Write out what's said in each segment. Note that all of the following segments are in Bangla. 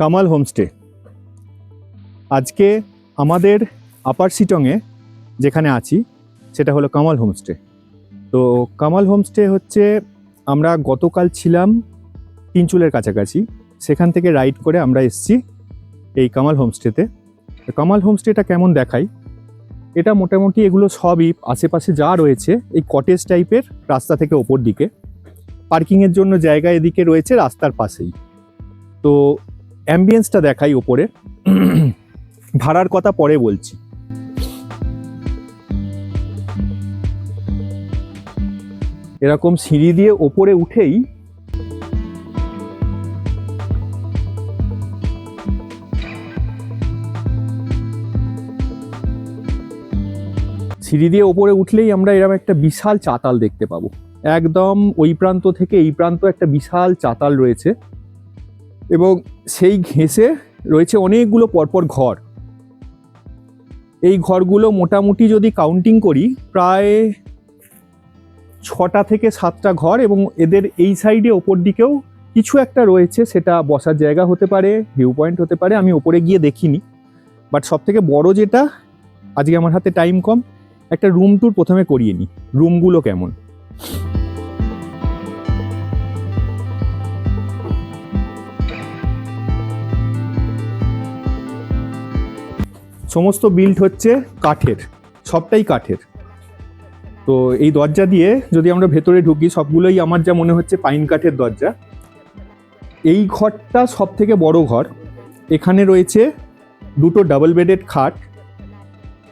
কামাল হোমস্টে। আজকে আমাদের আপার সিটংয়ে যেখানে আছি সেটা হলো কামাল হোমস্টে। তো কামাল হোমস্টে হচ্ছে, আমরা গতকাল ছিলাম তিনচুলের কাছাকাছি, সেখান থেকে রাইড করে আমরা এসছি এই কামাল হোমস্টেতে। কামাল হোমস্টেটা কেমন দেখাই, এটা মোটামুটি এগুলো সবই আশেপাশে যা রয়েছে এই কটেজ টাইপের, রাস্তা থেকে ওপর দিকে পার্কিংয়ের জন্য জায়গা এদিকে রয়েছে রাস্তার পাশেই। তো অ্যাম্বিয়েন্সটা দেখাই ওপরে, ভাড়ার কথা পরে বলছি। এরকম সিঁড়ি দিয়ে ওপরে উঠেই ওপরে উঠলেই আমরা এরকম একটা বিশাল চাতাল দেখতে পাবো। একদম ওই প্রান্ত থেকে এই প্রান্ত একটা বিশাল চাতাল রয়েছে, এবং সেই ঘেঁষে রয়েছে অনেকগুলো পরপর ঘর। এই ঘরগুলো মোটামুটি যদি কাউন্টিং করি প্রায় 6টা থেকে 7টা ঘর, এবং এদের এই সাইডে ওপর দিকেও কিছু একটা রয়েছে, সেটা বসার জায়গা হতে পারে, ভিউ পয়েন্ট হতে পারে, আমি ওপরে গিয়ে দেখিনি। বাট সব থেকে বড় যেটা, আজকে আমার হাতে টাইম কম, একটা রুম ট্যুর প্রথমে করিয়ে নিই, রুমগুলো কেমন। সমস্ত বিল্ড হচ্ছে কাঠের, সবটাই কাঠের। তো এই দরজা দিয়ে যদি আমরা ভেতরে ঢুকি, সবগুলোই আমার যা মনে হচ্ছে পাইন কাঠের দরজা। এই ঘরটা সব থেকে বড় ঘর, এখানে রয়েছে 2টো ডাবল বেডেড খাট।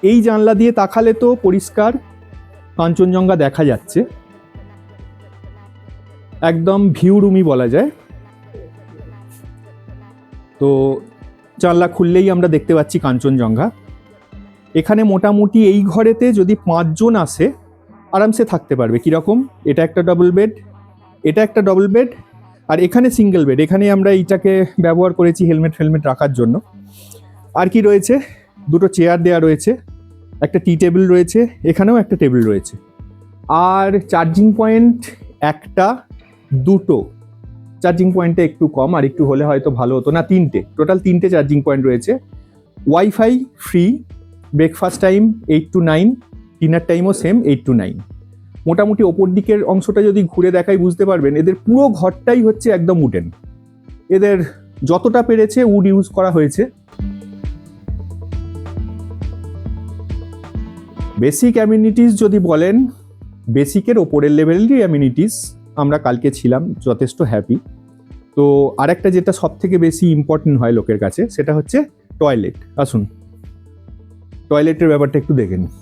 এই জানলা দিয়ে তাকালে তো পরিষ্কার কাঞ্চনজঙ্ঘা দেখা যাচ্ছে, একদম ভিউ রুমই বলা যায়। তো জানলা খুললেই আমরা দেখতে পাচ্ছি কাঞ্চনজঙ্ঘা। এখানে মোটামুটি এই ঘরেতে যদি 5 জন আসে আরামসে থাকতে পারবে। কীরকম, এটা একটা ডাবল বেড, এটা একটা ডাবল বেড, আর এখানে সিঙ্গেল বেড। এখানে আমরা এইটাকে ব্যবহার করেছি হেলমেট রাখার জন্য। আর কি রয়েছে, 2টো চেয়ার দেওয়া রয়েছে, একটা টি টেবিল রয়েছে, এখানেও একটা টেবিল রয়েছে। আর চার্জিং পয়েন্ট একটা, 2টো চার্জিং পয়েন্টে একটু কম, আর একটু হলে হয়তো ভালো হতো না। 3টে, টোটাল 3টে চার্জিং পয়েন্ট রয়েছে। Wifi free, breakfast time 8 to 9, dinner টাইমও সেম 8 to 9। মোটামুটি ওপর দিকের অংশটা যদি ঘুরে দেখাই বুঝতে পারবেন, এদের পুরো ঘরটাই হচ্ছে একদম উডেন। এদের যতটা পেরেছে উড ইউজ করা হয়েছে। বেসিক অ্যামিনিটিস যদি বলেন, বেসিকের ওপরের লেভেলেরই অ্যামিনিটিস। আমরা কালকে ছিলাম যথেষ্ট হ্যাপি। তো আরেকটা যেটা সব থেকে বেশি ইম্পর্টেন্ট হয় লোকের কাছে, সেটা হচ্ছে টয়লেট। আসুন টয়লেটের ব্যাপারটা একটু দেখে নিই।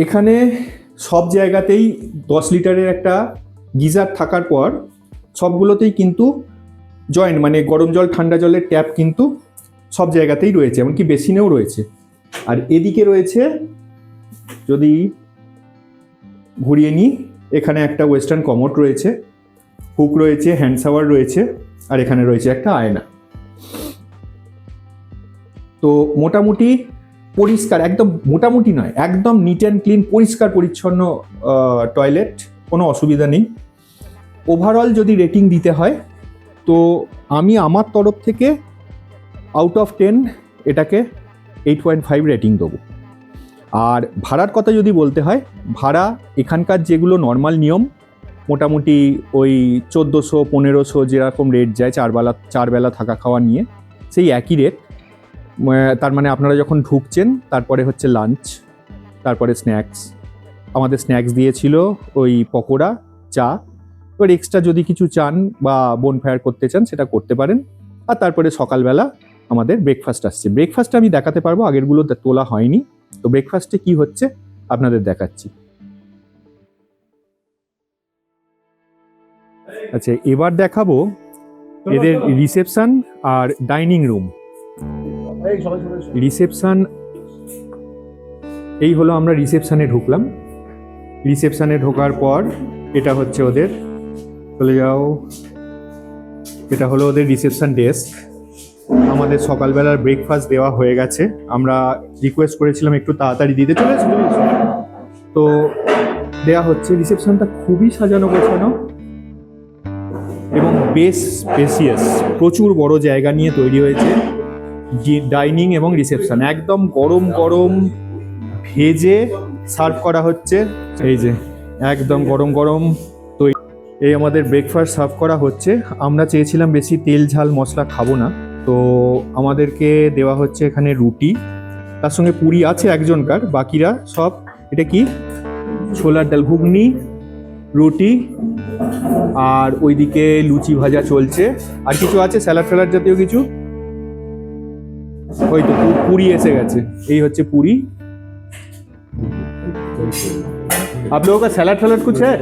এখানে সব জায়গাতেই 10 লিটারের একটা গিজার থাকার পর সবগুলোতেই কিন্তু জয়েন্ট, মানে গরম জল ঠান্ডা জলের ট্যাপ কিন্তু সব জায়গাতেই রয়েছে, এমনকি বেসিনেও রয়েছে। আর এদিকে রয়েছে, যদি ঘুরিয়ে নিই, এখানে একটা ওয়েস্টার্ন কমোড রয়েছে, হুক রয়েছে, হ্যান্ড শাওয়ার রয়েছে, আর এখানে রয়েছে একটা আয়না। তো মোটামুটি পরিষ্কার, একদম মোটামুটি নয়, একদম নিট অ্যান্ড ক্লিন, পরিষ্কার পরিচ্ছন্ন টয়লেট, কোনো অসুবিধা নেই। ওভারঅল যদি রেটিং দিতে হয়, তো আমি আমার তরফ থেকে আউট অফ 10 এটাকে 8.5 রেটিং দেবো। আর ভাড়ার কথা যদি বলতে হয়, ভাড়া এখানকার যেগুলো নর্মাল নিয়ম, মোটামুটি ওই 1400-1500 যেরকম রেট যায় চার বেলা থাকা খাওয়া নিয়ে, সেই একই রেট। তার মানে আপনারা যখন ঢুকছেন, তারপরে হচ্ছে লাঞ্চ, তারপরে স্ন্যাক্স। আমাদের স্ন্যাক্স দিয়েছিল ওই পকোড়া, চা। এবার এক্সট্রা যদি কিছু চান বা বোনফায়ার করতে চান সেটা করতে পারেন। আর তারপরে সকালবেলা আমাদের ব্রেকফাস্ট আসছে। ব্রেকফাস্টটা আমি দেখাতে পারবো, আগেরগুলো তোলা হয়নি। তো ব্রেকফাস্টে কি হচ্ছে আপনাদের দেখাচ্ছি। আচ্ছা, এবার দেখাবো এদের রিসেপশন আর ডাইনিং রুম। রিসেপশন, এই হলো আমরা রিসেপশনে ঢুকলাম। রিসেপশনে ঢোকার পর এটা হচ্ছে ওদের, চলে যাও, এটা হলো ওদের রিসেপশন ডেস্ক। আমাদের সকালবেলার ব্রেকফাস্ট দেওয়া হয়ে গেছে। আমরা রিকোয়েস্ট করেছিলাম একটু তাড়াতাড়ি দিতে, চলেছে, তো দেয়া হচ্ছে। রিসেপশনটা খুবই সাজানো গোছানো, বেশ স্পেসিয়াস, প্রচুর বড় জায়গা নিয়ে তৈরি হয়েছে ডাইনিং এবং রিসেপশন। একদম গরম গরম ভেজে সার্ভ করা হচ্ছে, এই যে একদম গরম গরম তৈরি। এই আমাদের ব্রেকফাস্ট সার্ভ করা হচ্ছে। আমরা চেয়েছিলাম বেশি তেল ঝাল মশলা খাবো না, তো আমাদেরকে দেওয়া হচ্ছে এখানে রুটি, তার সঙ্গে পুরি আছে একজনকার, বাকিরা সব এটা কি ছোলার ডাল, ঘুগনি, রুটি, আর ওইদিকে লুচি ভাজা চলছে। আর কিছু আছে স্যালাড ফ্যালাড জাতীয় কিছু, ওই তো পুরি এসে গেছে। এই হচ্ছে পুরি। आप लोगों का सैलाड फैलाड कुछ है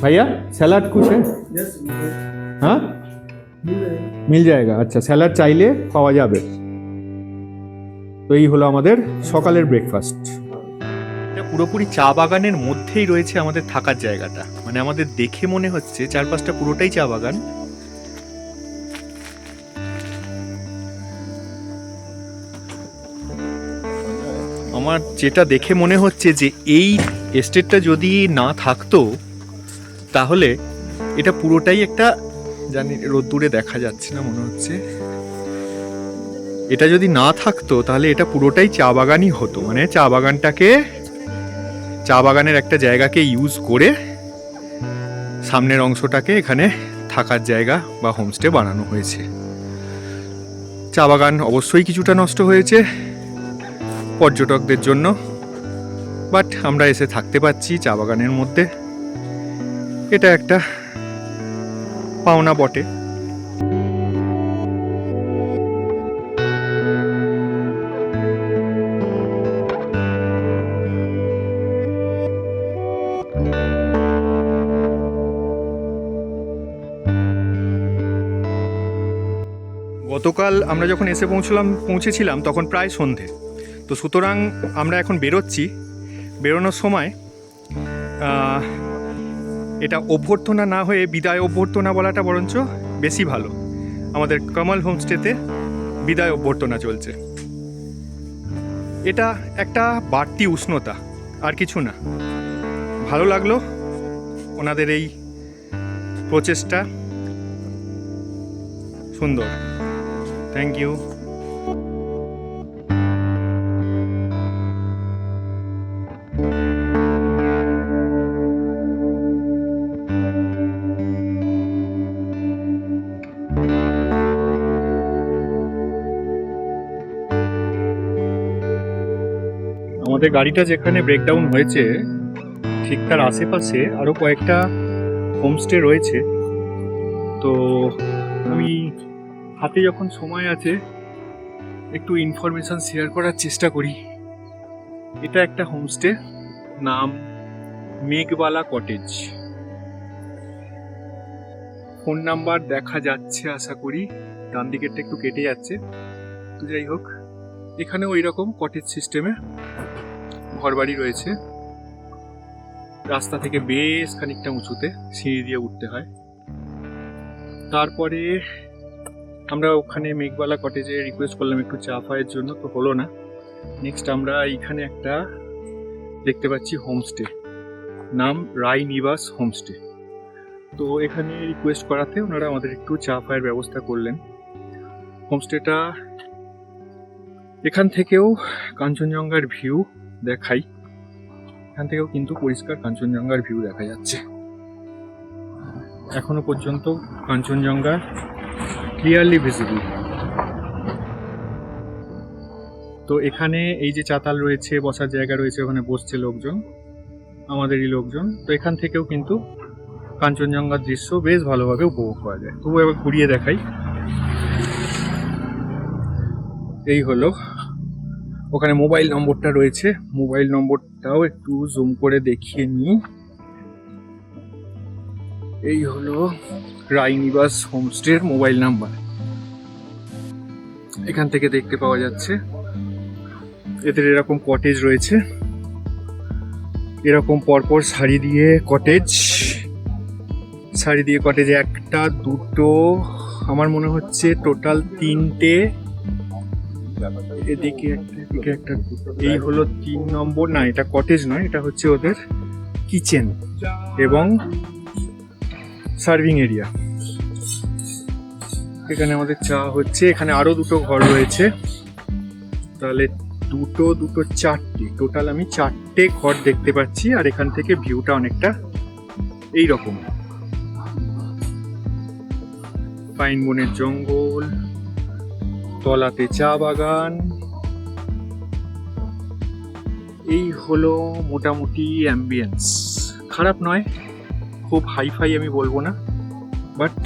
भैया? सैलाड कुछ है? हाँ मिल जाएगा। अच्छा স্যালাড চাইলে পাওয়া যাবে। তো এই হলো আমাদের সকালের ব্রেকফাস্ট। এটা পুরোপুরি চা বাগানের মধ্যেই রয়েছে আমাদের থাকার জায়গাটা, মানে আমাদের দেখে মনে হচ্ছে চারপাশটা পুরোটাই চা বাগান। আমার যেটা দেখে মনে হচ্ছে যে এই এস্টেটটা যদি না থাকতো তাহলে এটা পুরোটাই একটা, জানি রোদ্দুরে দেখা যাচ্ছে না মনে হচ্ছে, এটা যদি না থাকতো তাহলে এটা পুরোটাই চা বাগানই হতো। মানে চা বাগানটাকে, চা বাগানের একটা জায়গাকে ইউজ করে সামনের অংশটাকে এখানে থাকার জায়গা বা হোমস্টে বানানো হয়েছে। চা বাগান অবশ্যই কিছুটা নষ্ট হয়েছে পর্যটকদের জন্য, বাট আমরা এসে থাকতে পারছি চা বাগানের মধ্যে, এটা একটা পাওনা বটে। গতকাল আমরা যখন এসে পৌঁছেছিলাম তখন প্রায় সন্ধে, তো সুতরাং আমরা এখন বেরোচ্ছি। বেরোনোর সময় এটা অভ্যর্থনা না হয়ে বিদায় অভ্যর্থনা বলাটা বরঞ্চ বেশি ভালো। আমাদের কমল হোমস্টেতে বিদায় অভ্যর্থনা চলছে। এটা একটা বাড়তি উষ্ণতা, আর কিছু না। ভালো লাগলো ওনাদের এই প্রচেষ্টা, সুন্দর। Thank you. আমাদের গাড়িটা যেখানে ব্রেকডাউন হয়েছে ঠিক তার আশেপাশে আরও কয়েকটা হোমস্টে রয়েছে। তো আমি হাতে যখন সময় আছে একটু ইনফরমেশন শেয়ার করার চেষ্টা করি। এটা একটা হোমস্টে, নাম মেঘবালা কটেজ। ফোন নাম্বার দেখা যাচ্ছে আশা করি, ডান দিকেরটা একটু কেটে যাচ্ছে। তো যাই হোক, এখানেও এইরকম কটেজ সিস্টেমে ঘরবাড়ি রয়েছে। রাস্তা থেকে বেশ খানিকটা উঁচুতে সিঁড়ি দিয়ে উঠতে হয়। তারপরে আমরা ওখানে মেঘবালা কটেজে রিকোয়েস্ট করলাম একটু চা ফায়ের জন্য, তো হলো না। নেক্সট আমরা এইখানে একটা দেখতে পাচ্ছি হোমস্টে, নাম রাই নিবাস হোমস্টে। তো এখানে রিকোয়েস্ট করাতে ওনারা আমাদের একটু চা ফায়ের ব্যবস্থা করলেন। হোমস্টেটা এখান থেকেও কাঞ্চনজঙ্ঘার ভিউ দেখাই, এখান থেকেও কিন্তু পরিষ্কার কাঞ্চনজঙ্ঘার ভিউ দেখা যাচ্ছে। এখনো পর্যন্ত কাঞ্চনজঙ্ঘা ক্লিয়ারলি ভিজিবল। তো এখানে এই যে চাতাল রয়েছে, বসার জায়গা রয়েছে, ওখানে বসছে লোকজন, আমাদেরই লোকজন। তো এখান থেকেও কিন্তু কাঞ্চনজঙ্ঘার দৃশ্য বেশ ভালোভাবে উপভোগ করা যায়। তবু এবার ঘুরিয়ে দেখাই। এই হলো, ওখানে মোবাইল নম্বরটা রয়েছে, মোবাইল নম্বরটাও একটু জুম করে দেখিয়ে নিই। এই হলো রাই নিবাস হোমস্টের মোবাইল নাম্বার, এখান থেকে দেখতে পাওয়া যাচ্ছে। এদের এরকম কটেজ রয়েছে, এরকম পরপর সারি দিয়ে কটেজ, সারি দিয়ে কটেজ, একটা দুটো আমার মনে হচ্ছে টোটাল তিনটে, এদিকে একটা। এই হলো 3 নম্বর, না এটা কটেজ নয়, এটা হচ্ছে ওদের কিচেন এবং সার্ভিং এরিয়া। এখানে আমাদের চা হচ্ছে, এখানে আরো দুটো ঘর রয়েছে, তাহলে দুটো দুটো চারটে, টোটাল আমি চারটে ঘর দেখতে পাচ্ছি। আর এখান থেকে ভিউটা অনেকটা এইরকম, পাইন বনের জঙ্গল, তলাতে চা বাগান। এই হলো মোটামুটি অ্যাম্বিয়েন্স। খারাপ নয়, খুব হাইফাই আমি বলবো না, বাট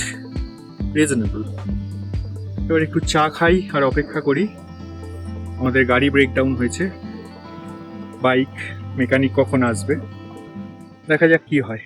রিজনেবল। এবার একটু চা খাই আর অপেক্ষা করি। আমাদের গাড়ি ব্রেকডাউন হয়েছে, বাইক মেকানিক কখন আসবে, দেখা যাক কি হয়।